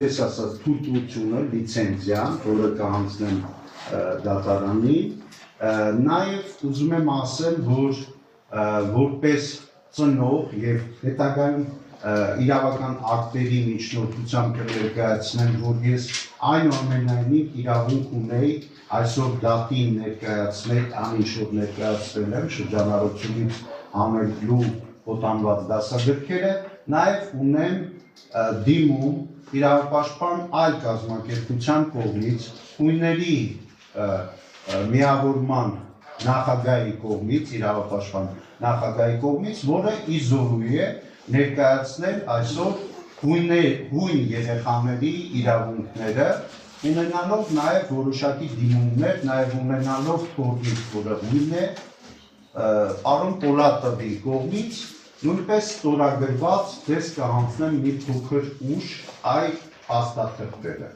ես ասած թույլտվությունը, լիցենզիան, որը կհանձնեն դատարանի, նաև ուզում եմ ասել, որ որպես ծնող եւ հետագայում իրավական ակտերի միջնորդությամբ կներկայացնեմ, որ ես այնուամենայնիվ իրավունք ունեի այսօր դատին ներկայացնել, այնինչ որ ներկայացրել եմ շրջանառությունից հանելու օտանված դասագրքերը, նաև ունեմ դիմում իրավապաշտպան այլ կազմակերպության կողմից, Հույների միավորման նախագահի կողմից, իրավապաշտպան նախագահի կողմից, որը իզորու է ներկայացնել այսօր հույն երեխաների իրավունքները, ունենալով նաև որոշակի դիմումներ, նաև ունենալով կողմից, որը հույն է, պարոն Պոլատովի կողմից, նույնպես ստորագրված ձեզ կհանձնեմ մի փոքր ուշ այդ փաստաթղթերը։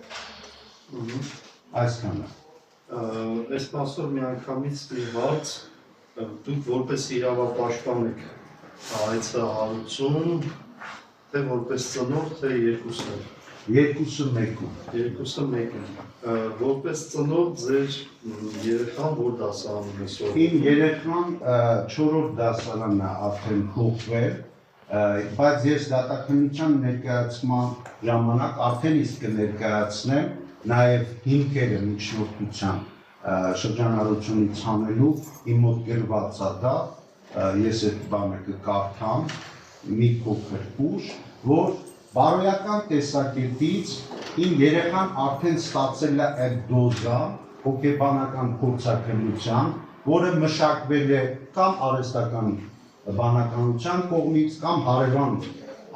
Այսքանը։ Այսպասով միանգամից մի հարց, դուք որպես իրավապաշտպան եք այցը հարուցում, թե որպես ծնող, թե երկուսն եք։ Երկուսը մեկում։ Երկուսը մեկում։ Որպես ծնող ձեր երեխան որ դասարանում է սովորում։ Իմ երեխան 4-րդ դասարանն է արդեն փոխվել, բայց ես դատաքննության ներկայացման ժամանակ արդեն իսկ կներկայացնեմ նաև հիմքերը միջնորդության շրջանառությունից հանելու իմ մոտ գրված է դա, ես այդ բանը կկարդամ մի փոքր ուշ, որ բարոյական տեսակետից իմ երեխան արդեն ստացել է այդ դոզա հոգեբանական փորձաքննության, որը մշակվել է կամ արհեստական բանականության կողմից, կամ հարևան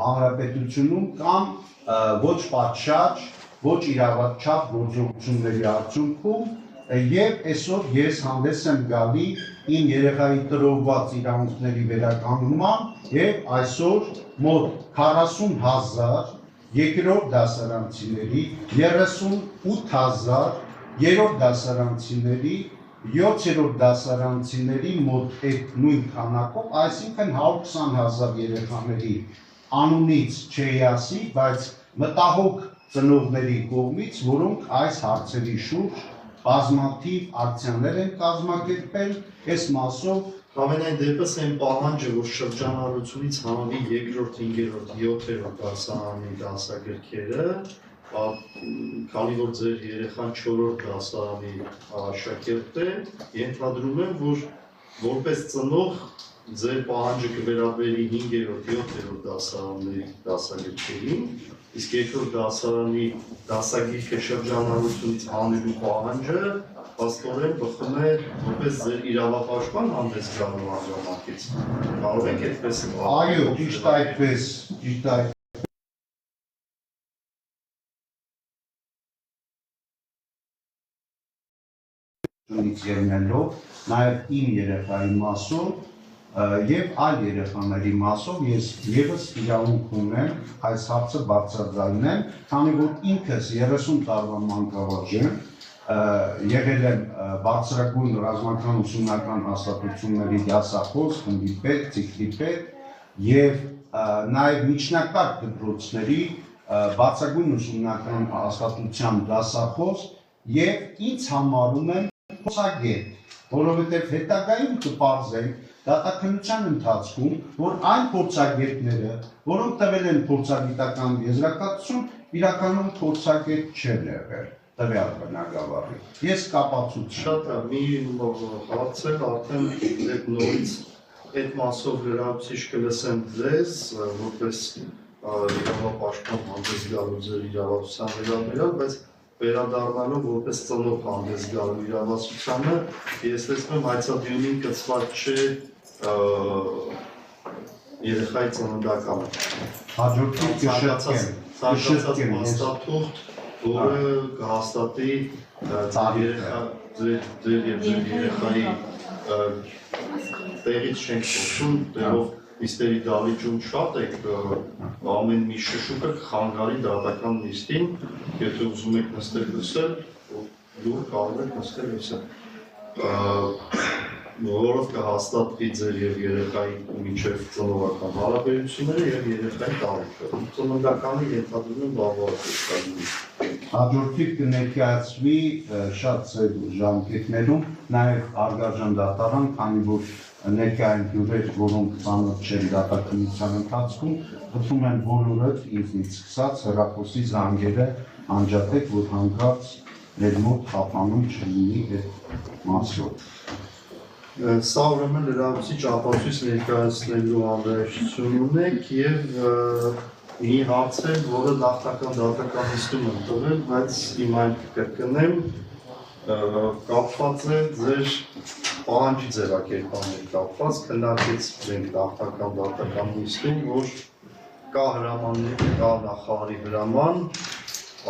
հանրապետությունում, կամ ոչ պատշաճ, ոչ իրավաչափ գործողությունների արդյունքում, եւ այսօր ես հանդես եմ գալի իմ երեխայի տրվված իրավունքների վերականգնման եւ այսօր մոտ 40,000 երկրորդ դասարանցիների, 38,000 երրորդ դասարանցիների, 7-րդ դասարանցիների մոտ այդ նույն քանակով, այսինքն 120,000 երեխաների անունից չի ասի, բայց մտահոգ ծնողների կողմից, որոնք այս հարցերի շուրջ բազմաթիվ ակցիաներ են կազմակերպել, այս մասով Ամենայն դեպս այն պահանջը, որ շրջանառությունից հանվի 2-րդ, 5-րդ, 7-րդ դասարանի դասագրքերը, քանի որ ձեր երեխան 4-րդ դասարանի աշակերտ է, ենթադրում եմ, որ որպես ծնող ձեր պահանջը կվերաբերի 5-րդ, 7-րդ դասարանների դասագրքերին, իսկ 2-րդ դասարանի դասագրքը շրջանառությունից հանելու պահանջը Պաստորեն բխում է որպես ձեր իրավապաշտպան հանդես գալու ժամանակից։ Կարող եք այդպես Այո, ճիշտ այդպես, ճիշտ այդպես։ Ելնելով, նաև իմ երեխայի մասով եւ այլ երեխաների մասով ես եւս իրավունք ունեմ այս հարցը բարձրաձայնեմ, քանի որ ինքս 30 տարվա մանկավարժ եմ, եղել եմ բարձրագույն ռազմական ուսումնական հաստատությունների դասախոս, խմբի պետ, ցիկլի պետ եւ նաեւ միջնակարգ դպրոցների բարձրագույն ուսումնական հաստատության դասախոս եւ ինձ համարում եմ փորձագետ, որովհետեւ հետագայում կպարզենք դատաքննության ընթացքում, որ այն փորձագետները, որոնք տվել են փորձագիտական եզրակացություն, իրականում փորձագետ չեն եղել տվյալ բնագավառի։ Ես կապացուցիչ շատ է, մի հարցել արդեն այդ նորից այդ մասով լրացուցիչ կլսեմ ձեզ, որպես իրավապաշտպան հանդես գալու ձեր իրավասության վերաբերյալ, բայց վերադառնալով որպես ծնող հանդես գալու իրավասությանը, ես տեսնում եմ այցադյունին կցված չէ երեխայի ծննդականը։ հաջորդի կշտկեմ, ցանկացած փաստաթուղթ, որը կհաստատի ձեր եւ ձեր երեխայի տեղից չենք խոսում, տեղով նիստերի դալիճում շատ եք, ամեն մի շշուկը կխանգարի դատական նիստին, եթե ուզում եք նստել լսել, լուր կարող եք նստել լսել։ որով կհաստատվի ձեր եւ երեխայի միջև ծնողական հարաբերությունները եւ երեխայի տարիքը։ Ծննդականը ենթադրում են բավարարություն։ Հաջորդիվ կներկայացվի շատ ծեր ժամկետներում նաև արգաժան դատարան, քանի որ ներկայային հյուրեր, որոնք ծանոթ չեն դատաքննության ընթացքում, խնդրում են բոլորդ ինձնից սկսած հեռախոսի զանգերը անջատեք, որ հանկարծ մեր մոտ խափանում չլինի այդ մասով։ Սա ուրեմն լրացուցիչ ապացույց ներկայացնելու անհրաժեշտություն ունենք եւ մի հարց է, որը նախնական դատական նիստում եմ տվել, բայց հիմա այն կկրկնեմ, կապված է ձեր պահանջի ձևակերպանների կապված, քննարկեցինք նախնական դատական նիստում, որ կա հրամաններ, կա նախարարի հրաման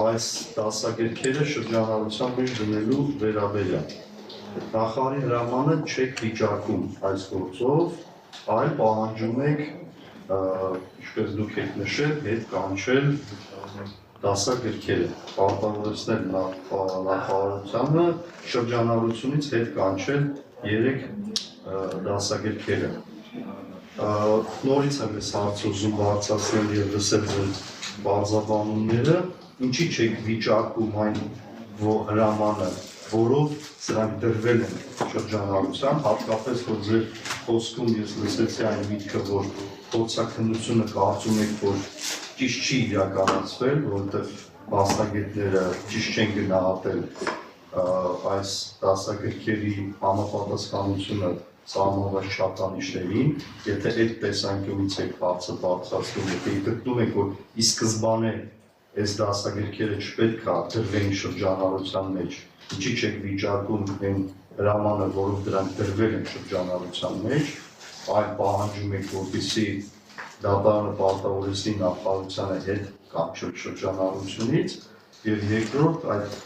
այս դասագրքերը շրջանառության մեջ դնելու վերաբերյալ։ Նախարարի հրամանը չեք վիճակում այս գործով, այլ պահանջում եք, ինչպես դուք եք նշել, հետ կանչել դասագրքերը, պարտավորեցնել նախարարությանը շրջանառությունից հետ կանչել 3 դասագրքերը։ Նորից եմ այս հարցը ուզում բարձրացնել եւ լսել ձեր բարձրաբանումները, ինչի չեք վիճակում այն հրամանը, որով սրանք դրվել են շրջանառության, հատկապես որ ձեր խոսքում ես լսեցի այն միտքը, որ փորձաքննությունը կարծում եք, որ ճիշտ չի իրականացվել, որովհետև մասնագետները ճիշտ չեն գնահատել այս դասագրքերի համապատասխանությունը սահմանված չափանիշներին, եթե այդ տեսանկյունից եք հարցը բարձրացնում, եթե գտնում եք, որ ի սկզբանե այս դասագրքերը չպետք է դրվեն շրջանառության մեջ, ինչի չեք վիճակում այն հրամանը, որով դրանք դրվել են շրջանառության մեջ, այլ պահանջում եք, որպեսզի դատարանը պարտավորեցնի նախարարությանը հետ կանչել շրջանառությունից, եւ երկրորդ այդ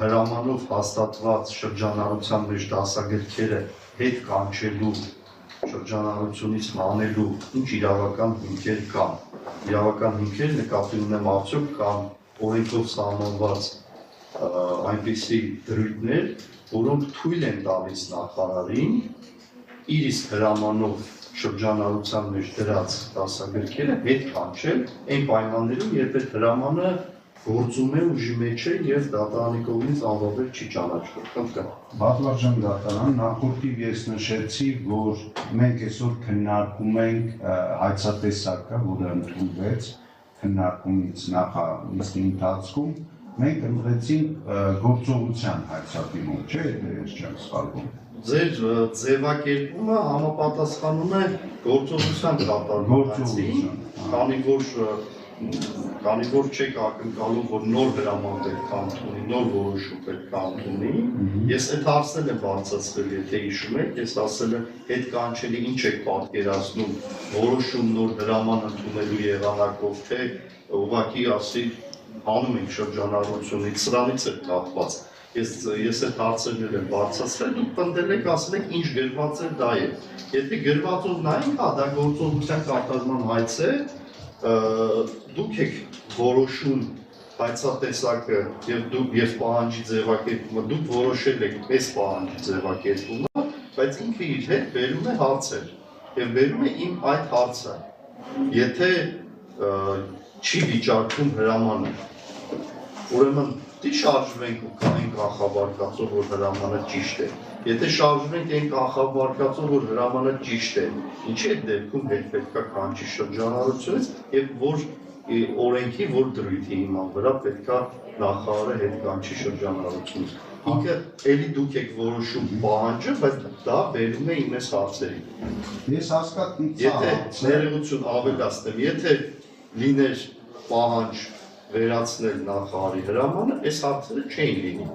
հրամանով հաստատված շրջանառության մեջ դասագրքերը հետ կանչելու շրջանառությունից հանելու ինչ իրավական հիմքեր կան։ Իրավական հիմքեր նկատի ունեմ արդյոք կան օրենքով սահմանված այնպիսի դրույթներ, որոնք թույլ են տալիս նախարարին իր իսկ հրամանով շրջանառության մեջ դրած դասագրքերը հետ կանչել այն պայմաններում, երբ այդ հրամանը գործում է ուժի մեջ է եւ դատարանի կողմից անվավեր չի ճանաչվում։ Խնդրեմ։ Բադլարժան դատարան, նախորդիվ ես նշեցի, որ մենք այսօր քննարկում ենք հայցատեսակը, որը ընդունվեց քննարկումից նախանիստի ընթացքում, մենք ընդրեցինք գործողության հայցատիմում, չէ՞, ես չեմ սխալվում։ Ձեր ձևակերպումը համապատասխանում է գործողության կատարմատին, քանի որ չեք ակնկալում, որ նոր հրաման պետք է ընդունի, նոր որոշում պետք է ընդունի, ես այդ հարցն եմ բարձրացրել, եթե հիշում եք, ես ասել եմ հետ կանչելի ինչ եք պատկերացնում, որոշում նոր հրաման ընդունելու եղանակով, թե ուղղակի ասի հանում ենք շրջանառությունից, սրանից է կապված։ Ես այդ հարցերն եմ բարձրացրել, դուք պնդել եք, ասել եք ինչ գրված է, դա է։ Եթե գրվածով նայենք, դա գործողության կատարման հայց է, դուք եք որոշում հայցատեսակը եւ պահանջի ձևակերպումը, դուք որոշել եք այս պահանջի ձևակերպումը, բայց ինքը իր հետ բերում է հարցեր եւ բերում է իմ այդ հարցը։ Եթե չի վիճակվում հրամանը, ուրեմն դի շարժվենք ու կանենք կանխաբարկացով, որ հրամանը ճիշտ է։ Եթե շարժվենք այն կանխաբարկացով, որ հրամանը ճիշտ է, ինչի այդ դեպքում հետ պետք է կանչի շրջանառությունից եւ որ օրենքի որ դրույթի հիման վրա պետք է նախարարը հետ կանչի շրջանառությունից։ Ինքը էլի դուք եք որոշում պահանջը, բայց դա բերում է իմ այս հարցերին։ Ես հասկացա, եթե ներողություն ավելացնեմ, եթե լիներ պահանջ վերացնել նախարարի հրամանը, այս հարցերը չէին լինի։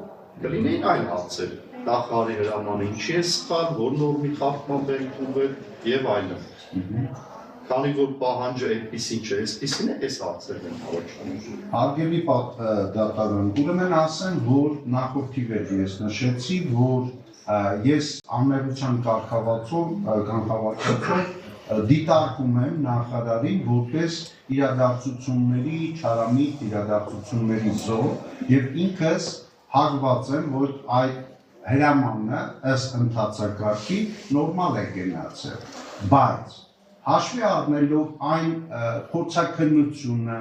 Կլինեին այլ հարցեր։ Նախարարի հրամանը ինչի է սխալ, որ նորմի խախտման է ընդունվել եւ այլն։ Քանի որ պահանջը այդպեսին չէ, այսպեսին է, այս հարցերն են առաջանում։ Հարգելի դատարան, ուրեմն ասեմ, որ նախորդիվ ես նշեցի, որ ես անմեղության կարգավարքով դիտարկում եմ նախարարին որպես իրադարձությունների չարամիտ իրադարձությունների զոհ եւ ինքս հարգված եմ, որ այդ հրամանը ըստ ընթացակարգի նորմալ է գնացել, բայց հաշվի առնելով այն փորձաքննությունը,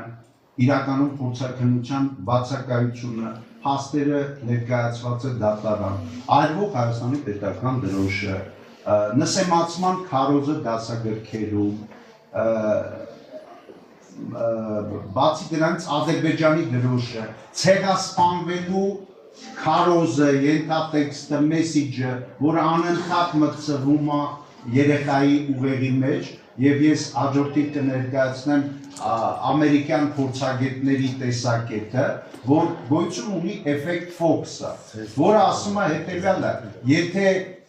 իրականում փորձաքննության բացակայությունը, փաստերը ներկայացված է դատարան, այրվող Հայաստանի պետական դրոշը, նսեմացման քարոզը դասագրքերում, բացի դրանից Ադրբեջանի դրոշը, ցեղասպանվելու քարոզը, ենթատեքստը, մեսիջը, որը անընդհատ մտցվում է երեխայի ուղեղի մեջ, եւ ես հաջորդիվ կներկայացնեմ ամերիկյան փորձագետների տեսակետը, որ գոյություն ունի էֆեկտ Ֆոքսը, որը ասում է հետեւյալը, եթե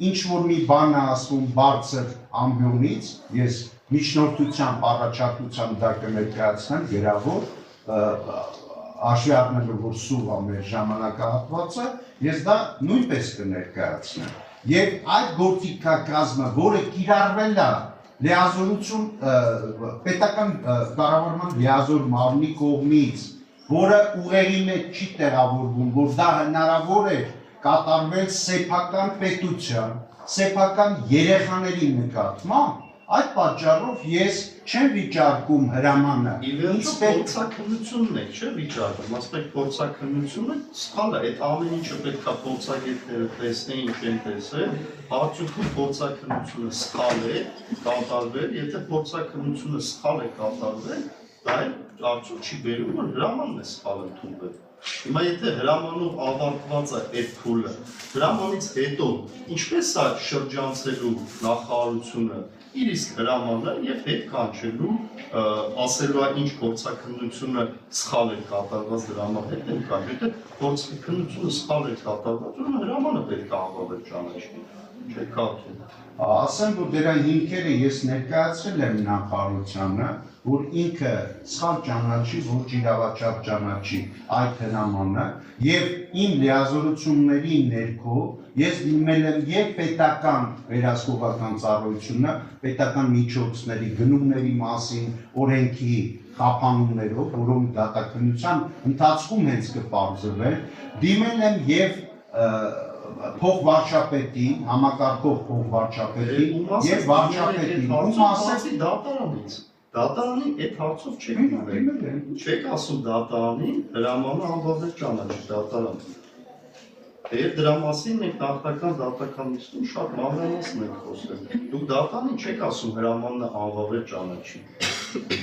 ինչ-որ մի բան է ասում բարձր ամբիոնից, ես միջնորդությամբ առաջարկությամբ դա կներկայացնեմ գրավոր, հաշվի առնելով որ սուղ է մեր ժամանակահատվածը, ես դա նույնպես կներկայացնեմ։ Եվ այդ գործիքակազմը, որը կիրառվել է լիազորություն պետական կառավարման լիազոր մարմնի կողմից, որը ուղեղի մեջ չի տեղավորվում, որ դա հնարավոր է կատարվել սեփական պետության, սեփական երեխաների նկատմամբ, այդ պատճառով ես չեմ վիճարկում հրամանը։ Իվերջ փորձաքննությունն է, չէ՞ վիճարկում, ասենք փորձաքննությունը սխալ է, այդ ամեն ինչը պետք է փորձագետները տեսնեին, չեն տեսել, արդյունքում փորձաքննությունը սխալ է կատարվել, եթե փորձաքննությունը սխալ է կատարվել, դա արդյոք չի բերում, որ հրամանն է սխալ ընդունվել։ Հիմա եթե հրամանով ավարտված է այդ փուլը, հրամանից հետո ինչպես է շրջանցելու նախարարությունը իր իսկ հրամանը եւ հետ կանչելու ասելու է ինչ փորձաքննությունը սխալ է կատարված դրա հետ են կանչ, եթե փորձաքննությունը սխալ է կատարված, ուրեմն հրամանը պետք է անվավել ճանաչի, չէ՞ կարծում։ Ասեմ, որ դրա հիմքերը ես ներկայացրել եմ նախարարությանը, որ ինքը սխալ ճանաչի, ոչ իրավաչափ ճանաչի այդ հրամանը եւ իմ լիազորությունների ներքո ես դիմել եմ եւ պետական վերահսկողական ծառայությունը, պետական միջոցների գնումների մասին, օրենքի խափանումներով, որոնք դատաքննության ընթացքում հենց կպարզվեն, դիմել եմ եւ փոխվարչապետին, համակարգող փոխվարչապետին եւ վարչապետին, ում ասեցի դատարանից։ Դատարանին այդ հարցով չեք դիմել։ Չեք ասում դատարանին հրամանը անվավել ճանաչի դատարան։ Եվ դրա մասին մենք նախնական դատականությունում շատ մանրամասն ենք խոսել։ Դուք դատարանին չեք ասում հրամանն անվավել ճանաչի։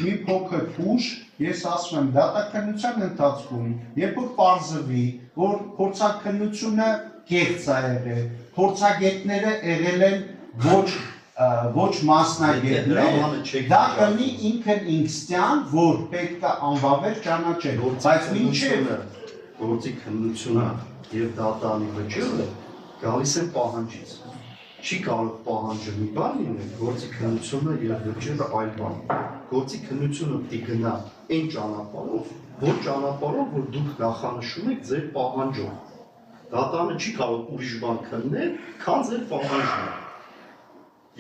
Մի փոքր ուշ ես ասում եմ դատաքննության ընթացքում, երբ որ պարզվի, որ փորձաքննությունը կեղծ է եղել, փորձագետները եղել են ոչ մասնագետներ, դա կլինի ինքն ինքստյան, որ պետք է անվավել ճանաչել, բայց մինչև գործիքննությունը եւ դատարանի վճիռը գալիս են պահանջից։ Չի կարող պահանջը մի բան լինել, գործիքննությունը եւ վճիռը այլ բան։ Գործիքննությունը պիտի գնա այն ճանապարհով, որ ճանապարհով, որ դուք նախանշում եք ձեր պահանջով։ Դատարանը չի կարող ուրիշ բան քննել, քան ձեր պահանջն։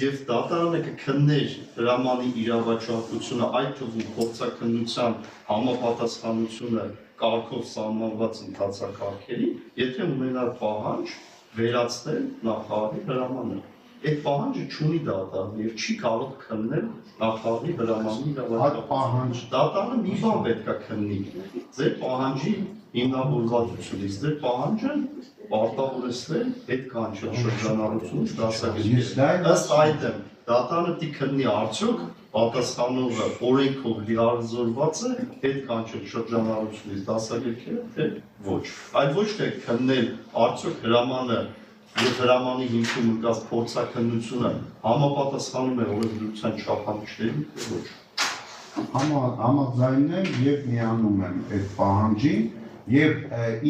Եվ դատարանը կքններ հրամանի իրավաչափությունը, այդ թվում փորձաքննության համապատասխանությունը կարգով սահմանված ընթացակարգերի, եթե ունենար պահանջ վերացնել նախարարի հրամանը։ Այդ պահանջը չունի դատարանը եւ չի կարող քննել նախարարի հրամանի իրավաչափությունը։ Դատարանը մի բան պետք է քննի։ Ձեր պահանջի հիմնավորվածությունից, ձեր պահանջը պարտավորեցնել այդ կանչել շրջանառությունից դասագրքեր։ Ըստ այդմ դատարանը պիտի քննի արդյոք պատասխանողը օրենքով լիարժորված է այդ կանչել շրջանառությունից դասագրքերը, թե ոչ։ Այլ ոչ թե քննել արդյոք հրամանը եւ հրամանի հիմքում ընկած փորձաքննությունը համապատասխանում է օրենսդրության չափանիշներին, թե ոչ։ Համաձայն եմ եւ միանում եմ այդ պահանջին եւ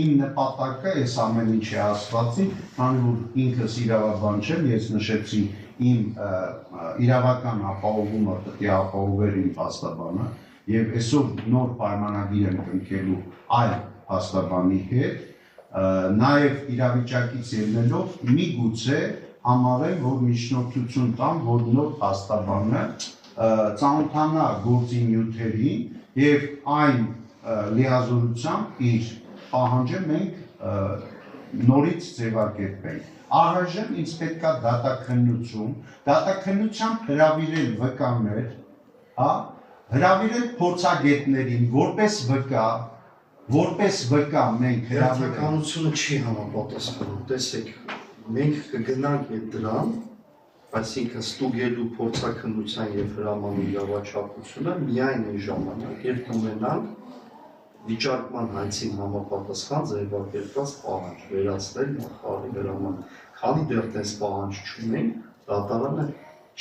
իմ նպատակը այս ամեն ինչի ասվածի, քանի որ ինքս իրավաբան չեմ, ես նշեցի իմ իրավական ապահովումը պետք է ապահովել իմ փաստաբանը եւ այսօր նոր պայմանագիր եմ կնքելու այլ փաստաբանի հետ, նաեւ իրավիճակից ելնելով միգուցե համարել, որ միջնորդություն տամ, որ նոր փաստաբանը ծանոթանա գործի նյութերին եւ այն լիազորությամբ իր պահանջը մենք նորից ձևակերպենք։ Առայժմ ինձ պետք է դատաքննությամբ հրավիրել վկաներ, հա, հրավիրել փորձագետներին, որպես վկա մենք հրավիրենք։ Հերթականությունը չի համապատասխանում, տեսեք, մենք կգնանք այդ դրան, այսինքն ստուգելու փորձաքննության եւ հրամանու իրավաչափությունը միայն այն ժամանակ, երբ կունենանք վիճարկման հայցին համապատասխան ձևակերպված պահանջ վերացնել նախարարի հրամանը։ Քանի դեռ տես պահանջ չունենք, դատարանը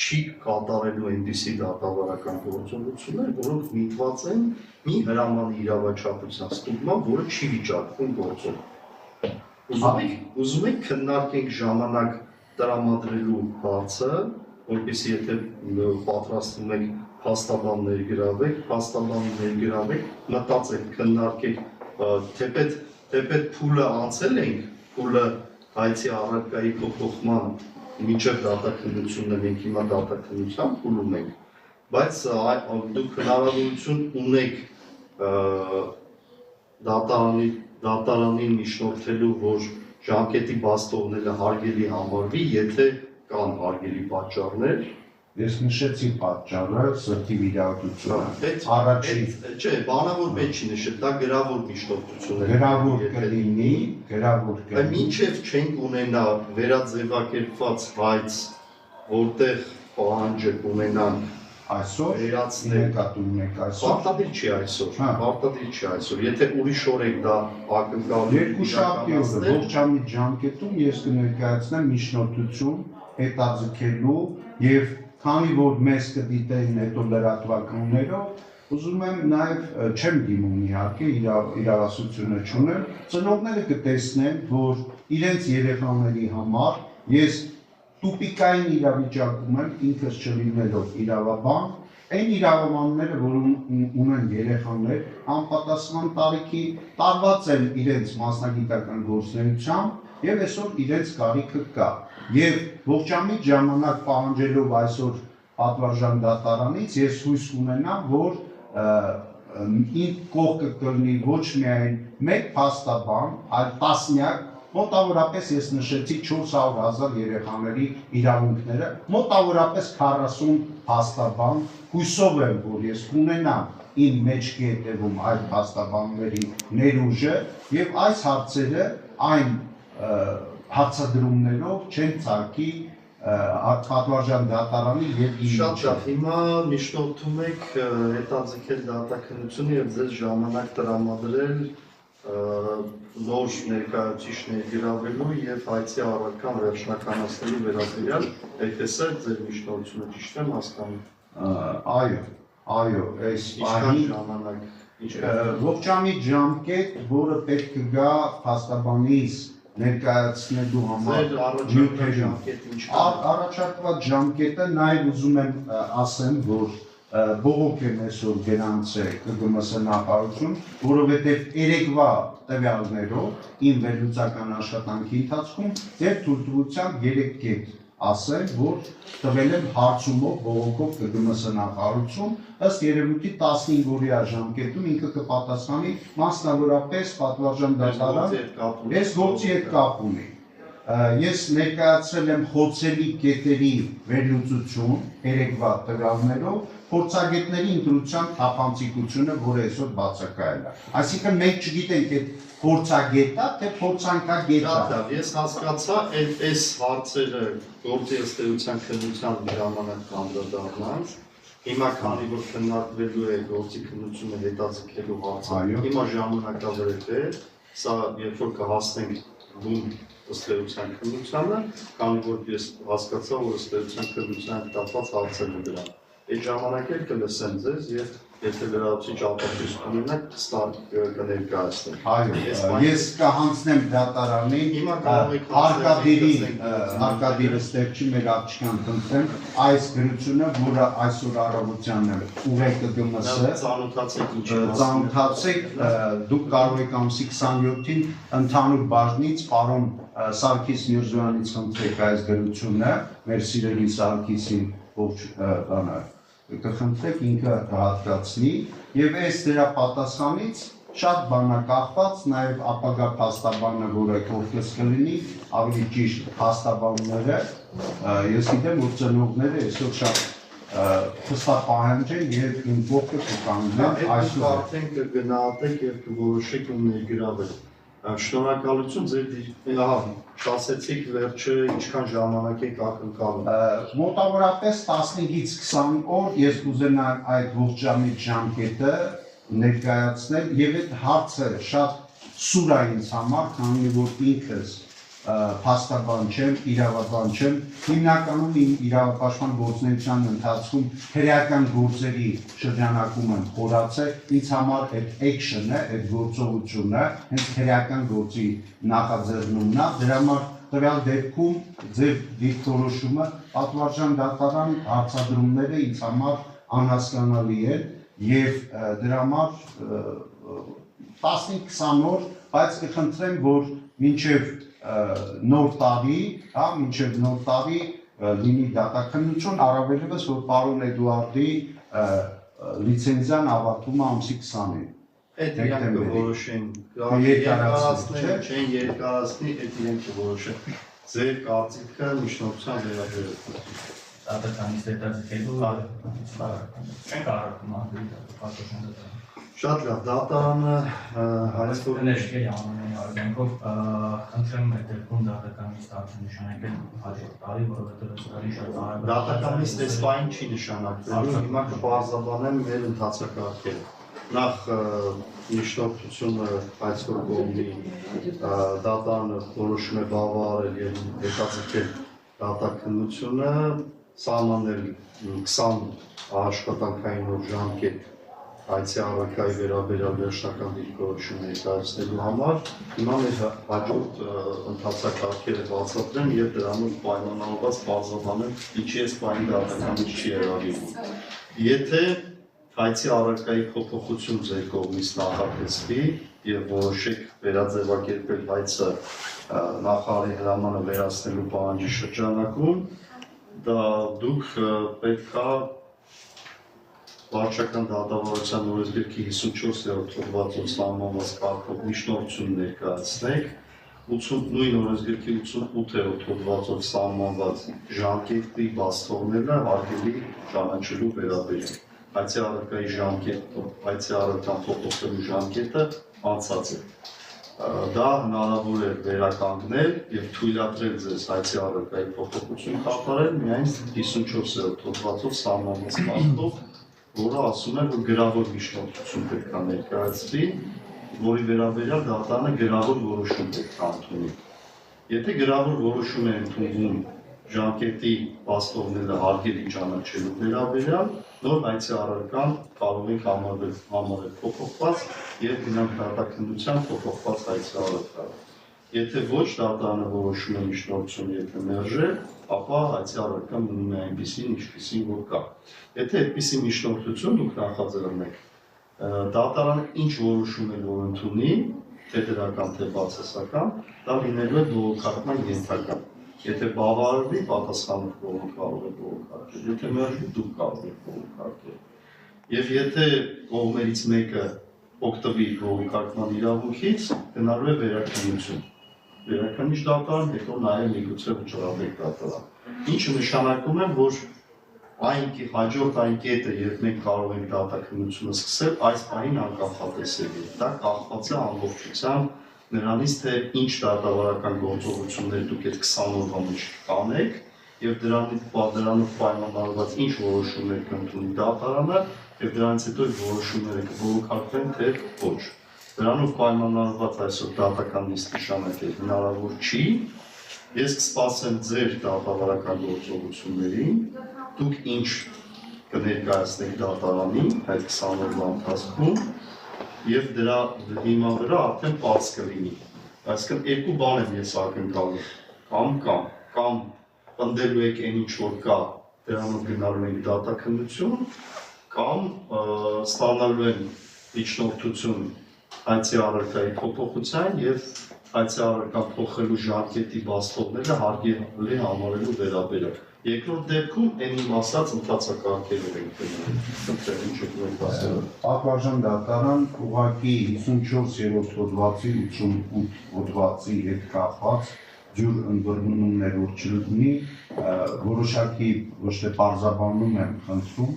չի կատարելու այնպիսի դատավարական գործողություններ, որոնք միտված են մի հրամանի իրավաչափության ստուգման, որը չի վիճարկվում գործով։ Ուզում եք քննարկենք ժամանակ տրամադրելու հարցը, որպեսզի եթե պատրաստվում եք փաստաբան ներգրավեք, մտածեք, քննարկեք, թեպետ փուլը անցել ենք, փուլը հայցի առարկայի փոփոխման մինչև դատաքննությունը մենք հիմա դատաքննության փուլում ենք, բայց դուք հնարավորություն ունեք դատարանին միջնորդելու, որ ժամկետի բաց թողնելը հարգելի համարվի, եթե կան հարգելի պատճառներ։ Ես նշեցի պատճառը, սրտի վիրահատությունը, առաջին։ Չէ, բանավոր պետք չի նշել, դա գրավոր միջնորդություն է։ Գրավոր կլինի։ Բայց մինչև չենք ունենա վերաձևակերպված հայց, որտեղ պահանջը կունենան այսօր, վերացնել, պարտադիր չի այսօր, եթե ուրիշ օր եք դա ակնկալում։ Երկուշաբթի օրը ողջամիտ ժամկետում ես կներկայացնեմ միջնորդություն հետաձգելու եւ քանի որ մեզ կդիտեն հետո լրատվականներով, ուզում եմ նաև չեմ դիմում իհարկե իրավասությունը չունեմ, ծնողները կտեսնեն, որ իրենց երեխաների համար ես տուպիկային իրավիճակում եմ ինքս չլինելով իրավաբան, այն իրավաբանները, որ ունեն երեխաներ, անպատասխան տարիքի տարված են իրենց մասնագիտական գործունեությամբ եւ այսօր իրենց կարիքը կա։ Եվ ողջամիտ ժամանակ պահանջելով այսօր պատվարժան դատարանից ես հույս ունենամ, որ իմ կողքը կլինի ոչ միայն մեկ փաստաբան, այլ տասնյակ, մոտավորապես ես նշեցի 400,000 երեխաների իրավունքները, մոտավորապես 40 փաստաբան, հույսով եմ, որ ես կունենամ իմ մեջքի հետևում այդ փաստաբանների ներուժը եւ այս հարցերը այն հարցադրումներով չեն ծագի պատվարժան դատարանի եւ Շատ լավ, հիմա միջնորդում եք հետաձգել դատաքննությունը եւ ձեզ ժամանակ տրամադրել նոր ներկայացուցիչ ներգրավելու եւ հայցի առարկան վերջնականացնելու վերաբերյալ, այդպես է ձեր միջնորդությունը ճիշտ եմ հասկանում։ Այո, այս պահին ժամանակ ողջամիտ ժամկետ, որը պետք է գա փաստաբանից ներկայացնելու համար առաջարկված ժամկետը նաև ուզում եմ ասեմ, որ բողոք եմ այսօր գրանցել ԿԳՄՍ նախարարություն, որովհետև երեկվա տվյալներով իմ վերլուծական աշխատանքի ընթացքում ձեր թույլտվությամբ 3 կետ ասել, որ տվել եմ հարցումով բողոքով ԿԳՄՍ նախարարություն, ըստ երևույթի 15 օրյա ժամկետում ինքը կպատասխանի մասնավորապես պատվարժան դատարան, ես գործի հետ կապ ունի։ Ես ներկայացրել եմ խոցելի կետերի վերլուծություն երեկվա տվյալներով, փորձագետների ընտրության թափանցիկությունը, որը այսօր բացակայել է։ Այսինքն մենք չգիտենք այդ փորձագետա, թե փորձանքագետա։ Ես հասկացա, այս հարցերը գործի ըստեյության քննության ժամանակ կանդրադառնանք։ Հիմա քանի որ քննարկվելու է գործի քննությունը հետաձգելու հարցը, հիմա ժամանակավորել է, սա երբ որ կհասնենք բուն ըստեյության քննությանը, քանի որ ես հասկացա, որ ըստեյության քննության կապված հարցեր են դրան։ Այդ ժամանակ էլ կլսեմ ձեզ եւ եթե լրացուցիչ ապացույց ունենաք, ստար կներկայացնեմ։ Այո, ես կհանձնեմ դատարանին, հարկադիրի ստեղծի մեր աղջկան կընտրեմ այս գրությունը, որը այսօր առավոտյան ուղեկ ԿԳՄՍ ծանոթացեք, դուք կարող եք ամսի 27-ին ընդհանուր բաժնից պարոն Սարգիս Միրզոյանից խնդրեք այս գրությունը, մեր սիրելի Սարգիսին ողջ կխնդրեք ինքը հատկացնի եւ այս դրա պատասխանից շատ բանակախված, նաև ապագա փաստաբանը, որը կողքս կլինի, ավելի ճիշտ փաստաբանները, ես գիտեմ, որ ծնողները այսօր շատ փստապահանջ են եւ իմ կողքը կկանգնեն այսօր արդեն կգնահատեք եւ կորոշեք ու ներգրավել։ Շնորհակալություն ձեր ասացիք վերջը ինչքան ժամանակ եք ակնկալում։ Մոտավորապես 15-ից 20 օր ես կուզենամ այդ ողջամիտ ժամկետը ներկայացնել եւ այդ հարցը շատ սուր է ինձ համար, քանի որ ինքս փաստաբան չեմ, իրավաբան չեմ, հիմնականում իմ իրավապաշտպան գործունեության ընթացքում քրեական գործերի շրջանակում եմ խորացել, ինձ համար այդ action-ը, այդ գործողությունը հենց քրեական գործի նախաձեռնումն է, դրա համար տվյալ դեպքում ձեր դիրքորոշումը պատվարժան դատարան հարցադրումները ինձ համար անհասկանալի են եւ դրա համար 15-20 օր, բայց կխնդրեմ, որ մինչեւ նոր տարի, հա, մինչև նոր տարի լինի դատաքննություն, առավելևս որ պարոն Էդուարդի լիցենզիան ավարտվում է ամսի 20-ին։ Այդ իրենք կորոշեն, չեն երկարացնի, այդ իրենք կորոշեն։ Ձեր կարծիքը միջնորդության վերաբերյալ։ Դատականից դետալներով չեն կարող մահվի Շատ լավ, դատարանը հայց որ ներշկել անունի արգանքով խնդրեմ այդ դեպքում դատականից տարբեր նշանակել հաջորդ տարի, որովհետև այս տարի շատ արագ դատականից տեսվային չի նշանակվելու, հիմա կբարձրաբանեմ մեր ընթացակարգերը։ Նախ միջնորդությունը հայց որ կողմի դատարանը որոշում է բավարարել եւ հետաձգել դատաքննությունը, սահմանել 20 աշխատանքային օր ժամկետ Այցի առարկայի վերաբերյալ վերջնական դիրքորոշում ներկայացնելու համար հիմա մեր հաջորդ ընթացակարգերը բացատրեմ եւ դրանով պայմանավորված բարձրաբանեմ ինչի այս բանի դատականից չի հրավիրվում։ Եթե այցի առարկայի փոփոխություն ձեր կողմից նախատեսվի եւ որոշեք վերաձևակերպել այցը նախարարի հրամանը վերացնելու պահանջի շրջանակում, դա դուք պետք է Վարչական դատավարության օրենսգրքի 54-րդ հոդվածով սահմանված կարգով միջնորդություն ներկայացնեք, նույն օրենսգրքի 88-րդ հոդվածով սահմանված ժամկետի բաց թողնելը հարգելի ճանաչելու վերաբերյալ։ Այցի առարկայի ժամկետը, այցի առարկան փոփոխելու ժամկետը անցած է։ Դա հնարավոր է վերականգնել եւ թույլատրել ձեզ այցի առարկայի փոփոխություն կատարել միայն 54-րդ հոդվածով սահմանված կարգով, որը ասում է, որ գրավոր միջնորդություն պետք է ներկայացվի, որի վերաբերյալ դատարանը գրավոր որոշում պետք է ընդունի։ Եթե գրավոր որոշում է ընդունվում ժամկետի բաց թողնելը հարգելի ճանաչելու վերաբերյալ, նոր այցի առարկան կարող ենք համարել փոփոխված եւ գնանք դատաքննության փոփոխված այցի առարկա։ Եթե ոչ դատարանը որոշում է միջնորդություն եթե մերժել, ապա այցի առարկան մնում է այնպիսին, ինչպիսին որ կա։ Եթե այդպիսի միջնորդություն դուք նախաձեռնեք, դատարանը ինչ որոշում է որ ընդունի, թե դրական, թե բացասական, դա լինելու է բողոքարկման ենթակա։ Եթե բավարարվի, պատասխանը կարող է բողոքարկել, եթե մերժի, դուք կարող եք բողոքարկել։ Եվ եթե կողմերից մեկը օգտվի բողոքարկման իրավունքից, գնալու է վերաքննություն։ Վերաքննիչ դատարան, հետո նաև միգուցե վճռաբեկ դատարան։ Ինչը նշանակում է, որ հաջորդ այն կետը, երբ մենք կարող ենք դատաքննությունը սկսել, այս պահին անկախատեսելի է։ Դա կախված է ամբողջությամբ նրանից, թե ինչ դատավարական գործողություններ դուք այդ 20 օրվա մեջ կանեք եւ դրանով պայմանավորված ինչ որոշումներ կընդունի դատարանը եւ դրանից հետո որոշումները կբողոքարկվեն թե ոչ։ Դրանով պայմանավորված այսօր դատական նիստ նշանակել հնարավոր չի։ Ես կսպասեմ ձեր դատավարական գործողություններին, դուք ինչ կներկայացնեք դատարանին այդ 20 օրվա ընթացքում եւ դրա հիման վրա արդեն պարզ կլինի։ Այսինքն երկու բան եմ ես ակնկալում, կամ պնդելու եք այն ինչ որ կա, դրանով գնալու եք դատաքննություն, կամ ստանալու են միջնորդություն այցի առարկայի փոփոխության եւ այցի առարկան փոխելու ժամկետի բաց թողնելը հարգելի համարելու վերաբերյալ։ Երկրորդ դեպքում այն իմ ասած ընթացակարգերով ենք գնում։ Խնդրեմ, ինչ եք մենք ասել։ Պատվարժան դատարան ուղղակի 54-րդ հոդվածի 88 հոդվածի հետ կապված ջուր ընդգրկումներ որ չլինի, որոշակի ոչ թե պարզաբանում եմ խնդրում,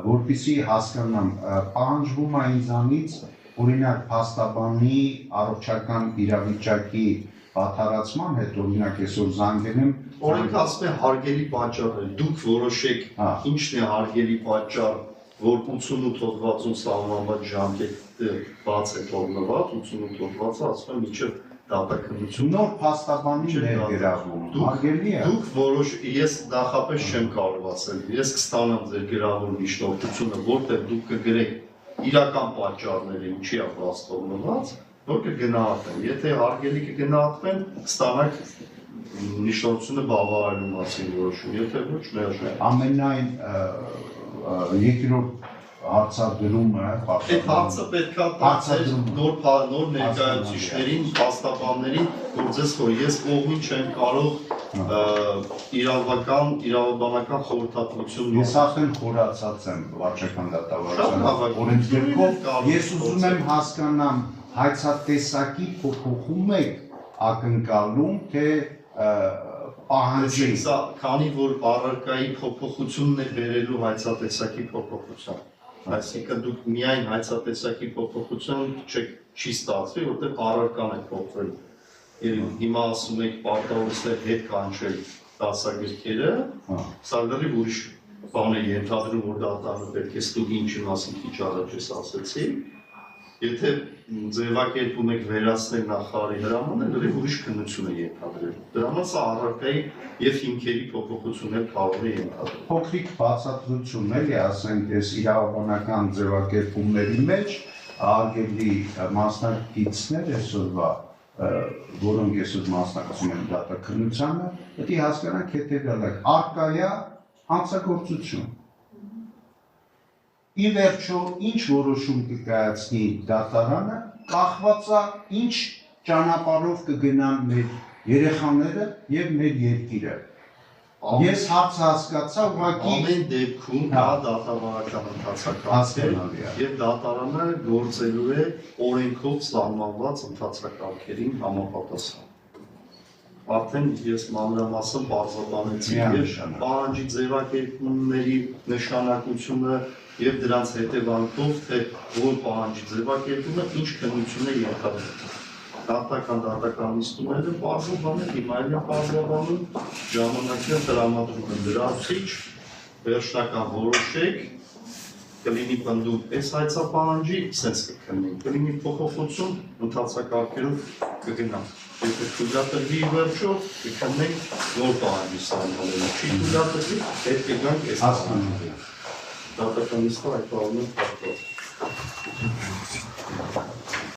որպեսզի հասկանամ, պահանջվում է ինձանից օրինակ փաստաբանի առողջական իրավիճակի պատահարացման հետ օրինակ այսօր զանգել եմ Օրենքը ասում է հարգելի պատճառներ, դուք որոշեք ինչն է հարգելի պատճառ, որ 88 հոդվածում սահմանված ժամկետը բաց է թողնված, 88 հոդվածը ասում է մինչև դատաքննություն նոր փաստաբանի ներգրավում, հարգելի է։ Դուք որոշ, ես նախապես չեմ կարող ասել, ես կստանամ ձեր գրավոր միջնորդությունը, որտեղ դուք կգրեք իրական պատճառները ինչի է բաց թողնված, որ կգնահատեն, եթե հարգելի կգնահատվեն, կստանաք Նշանությունը բավարարելու մասին որոշում, եթե ոչ միաժամանակ։ Ամենայն երկրորդ հարցադրումը Այդ հարցը պետք է տալիս նոր ներկայացուցիչներին, փաստաբաններին, որ ձեզ որ ես կողմին չեմ կարող իրավաբանական խորհրդատվություն Ես արդեն խորացած եմ վարչական դատավարության օրենսգրքով, ես ուզում եմ հասկանամ հայցատեսակի փոփոխում եք ակնկալում, թե պահանջի Քանի որ առարկայի փոփոխությունն է բերելու հայցատեսակի փոփոխության Այսինքն դուք միայն հայցատեսակի փոփոխություն չի ստացվի, որտեղ առարկան է փոխվել Հիմա ասում եք պարտավորստեր հետ կանչել դասագրքերը Սա լրիվ ուրիշ բան է ենթադրում, որ դատարանը պետք է ստուգի ինչի մասին քիչ առաջ ես ասեցի Եթե ձևակերպում եք վերացնել նախարարի հրամանը, լրիվ ուրիշ քննություն է ենթադրել։ Դրա համար սա առարկայի եւ հիմքերի փոփոխություններ կարող է ենթադրել։ Փոքրիկ բացատրություն էլի, ասենք, այս իրավաբանական ձևակերպումների մեջ արգելի մասնակիցներ այսօրվա, որոնք այսօր մասնակցում են դատաքննությանը, պետք է հասկանանք հետեւյալը, արկայա հանցագործություն Ի վերջո, ինչ որոշում կկայացնի դատարանը, կախված է ինչ ճանապարհով կգնան մեր երեխաները եւ մեր երկիրը։ Ես հարցը հասկացա, ուղղակի ամեն դեպքում դա դատավարական ընթացակարգ է եւ դատարանը գործելու է օրենքով սահմանված ընթացակարգերին համապատասխան։ Արդեն ես մանրամասն բարձրացնեցի եւ պահանջի ձևակերպումների նշանակությունը եւ դրանց հետևանքով թե որ պահանջի ձևակերպումը ինչ քննություն է ենթադրվում։ Դատականիստները բարձրաբանել, հիմա էլ բարձրաբանում ժամանակին տրամադրում են դրացիչ, վերջնական որոշեք, կլինի պնդում այս հայցապահանջի, սենց կքննենք, կլինի փոփոխություն, ընթացակարգերով կգնանք։ Եթե թույլատրվի վերջո, կքննենք նոր պահանջի սահմանելու, չի թույլատրվի, պետք է գանք այս պահանջի։ Դատականիստը այդ բանը պատված։